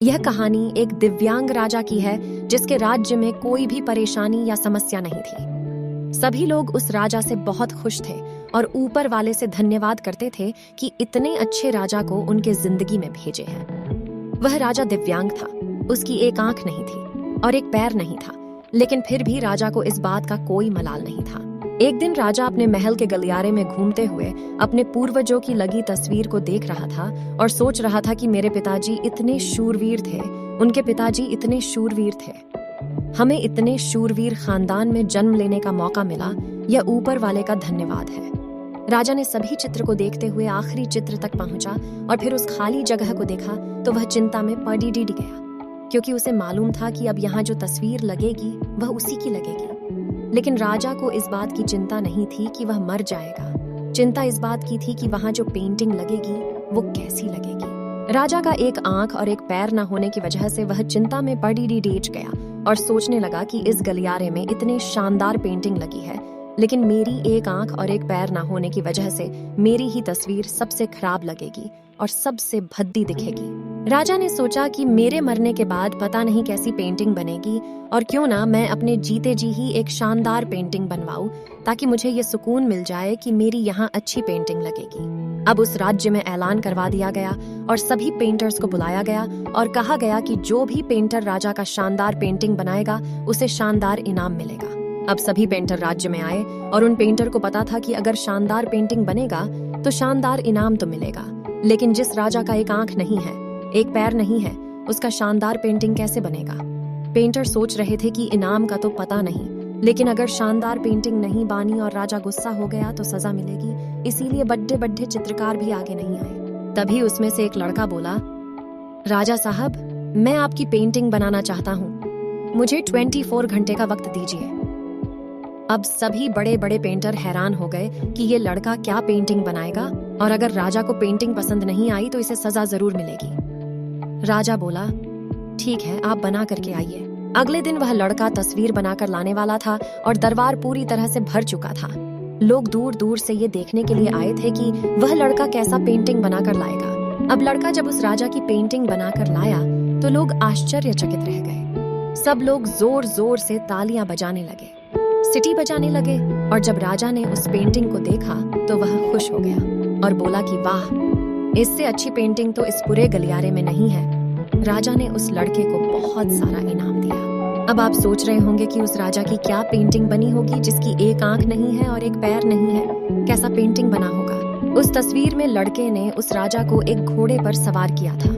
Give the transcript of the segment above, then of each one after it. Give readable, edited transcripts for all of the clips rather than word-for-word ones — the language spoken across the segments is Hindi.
यह कहानी एक दिव्यांग राजा की है जिसके राज्य में कोई भी परेशानी या समस्या नहीं थी। सभी लोग उस राजा से बहुत खुश थे और ऊपर वाले से धन्यवाद करते थे कि इतने अच्छे राजा को उनके जिंदगी में भेजे हैं। वह राजा दिव्यांग था, उसकी एक आंख नहीं थी और एक पैर नहीं था, लेकिन फिर भी राजा को इस बात का कोई मलाल नहीं था। एक दिन राजा अपने महल के गलियारे में घूमते हुए अपने पूर्वजों की लगी तस्वीर को देख रहा था और सोच रहा था कि मेरे पिताजी इतने शूरवीर थे, उनके पिताजी इतने शूरवीर थे। हमें इतने शूरवीर खानदान में जन्म लेने का मौका मिला, यह ऊपर वाले का धन्यवाद है। राजा ने सभी चित्र को देखते हुए आखिरी चित्र तक पहुंचा और फिर उस खाली जगह को देखा तो वह चिंता में पड़ी गया, क्योंकि उसे मालूम था कि अब यहाँ जो तस्वीर लगेगी वह उसी की लगेगी। लेकिन राजा को इस बात की चिंता नहीं थी कि वह मर जाएगा। चिंता इस बात की थी कि वहां जो पेंटिंग लगेगी वो कैसी लगेगी। राजा का एक आंख और एक पैर न होने की वजह से वह चिंता में पड़ी गया और सोचने लगा कि इस गलियारे में इतने शानदार पेंटिंग लगी है, लेकिन मेरी एक आंख और एक पैर न होने की वजह से मेरी ही तस्वीर सबसे खराब लगेगी और सबसे भद्दी दिखेगी। राजा ने सोचा कि मेरे मरने के बाद पता नहीं कैसी पेंटिंग बनेगी और क्यों ना मैं अपने जीते जी ही एक शानदार पेंटिंग बनवाऊं, ताकि मुझे ये सुकून मिल जाए कि मेरी यहाँ अच्छी पेंटिंग लगेगी। अब उस राज्य में ऐलान करवा दिया गया और सभी पेंटर्स को बुलाया गया और कहा गया कि जो भी पेंटर राजा का शानदार पेंटिंग बनाएगा उसे शानदार इनाम मिलेगा। अब सभी पेंटर राज्य में आए और उन पेंटर को पता था कि अगर शानदार पेंटिंग बनेगा तो शानदार इनाम तो मिलेगा, लेकिन जिस राजा का एक आंख नहीं है, एक पैर नहीं है, उसका शानदार पेंटिंग कैसे बनेगा। पेंटर सोच रहे थे कि इनाम का तो पता नहीं, लेकिन अगर शानदार पेंटिंग नहीं बनी और राजा गुस्सा हो गया तो सजा मिलेगी, इसीलिए बड़े चित्रकार भी आगे नहीं आए। तभी उसमें से एक लड़का बोला, राजा साहब, मैं आपकी पेंटिंग बनाना चाहता हूँ, मुझे 24 घंटे का वक्त दीजिए। अब सभी बड़े पेंटर हैरान हो गए कि ये लड़का क्या पेंटिंग बनाएगा और अगर राजा को पेंटिंग पसंद नहीं आई तो इसे सजा जरूर मिलेगी। राजा बोला, ठीक है, आप बना करके आइए। अगले दिन वह लड़का तस्वीर बनाकर लाने वाला था और दरबार पूरी तरह से भर चुका था। लोग दूर दूर से ये देखने के लिए आए थे कि वह लड़का कैसा पेंटिंग बनाकर लाएगा। अब लड़का जब उस राजा की पेंटिंग बनाकर लाया तो लोग आश्चर्यचकित रह गए। सब लोग जोर जोर से तालियां बजाने लगे, सिटी बजाने लगे और जब राजा ने उस पेंटिंग को देखा तो वह खुश हो गया और बोला कि वाह, इससे अच्छी पेंटिंग तो इस पूरे गलियारे में नहीं है। राजा ने उस लड़के को बहुत सारा इनाम दिया। अब आप सोच रहे होंगे कि उस राजा की क्या पेंटिंग बनी होगी जिसकी एक आंख नहीं है और एक पैर नहीं है, कैसा पेंटिंग बना होगा। उस तस्वीर में लड़के ने उस राजा को एक घोड़े पर सवार किया था।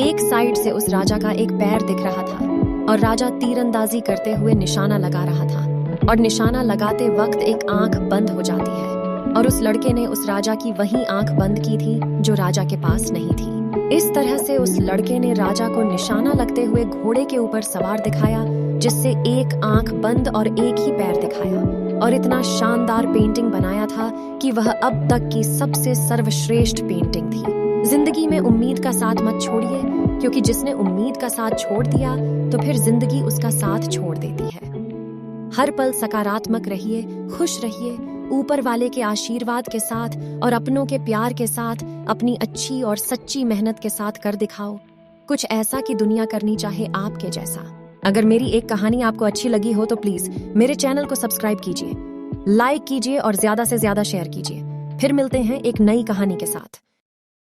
एक साइड से उस राजा का एक पैर दिख रहा था और राजा तीरंदाजी करते हुए निशाना लगा रहा था और निशाना लगाते वक्त एक आंख बंद हो जाती है और उस लड़के ने उस राजा की वही आंख बंद की थी जो राजा के पास नहीं थी। इस तरह से उस लड़के ने राजा को निशाना लगते हुए घोड़े के ऊपर सवार दिखाया, जिससे एक आंख बंद और एक ही पैर दिखाया और इतना शानदार पेंटिंग बनाया था कि वह अब तक की सबसे सर्वश्रेष्ठ पेंटिंग थी। जिंदगी में उम्मीद का साथ मत छोड़िए, क्योंकि जिसने उम्मीद का साथ छोड़ दिया तो फिर जिंदगी उसका साथ छोड़ देती है। हर पल सकारात्मक रहिए, खुश रहिए, ऊपर वाले के आशीर्वाद के साथ और अपनों के प्यार के साथ अपनी अच्छी और सच्ची मेहनत के साथ कर दिखाओ कुछ ऐसा कि दुनिया करनी चाहे आपके जैसा। अगर मेरी एक कहानी आपको अच्छी लगी हो तो प्लीज मेरे चैनल को सब्सक्राइब कीजिए, लाइक कीजिए और ज्यादा से ज्यादा शेयर कीजिए। फिर मिलते हैं एक नई कहानी के साथ।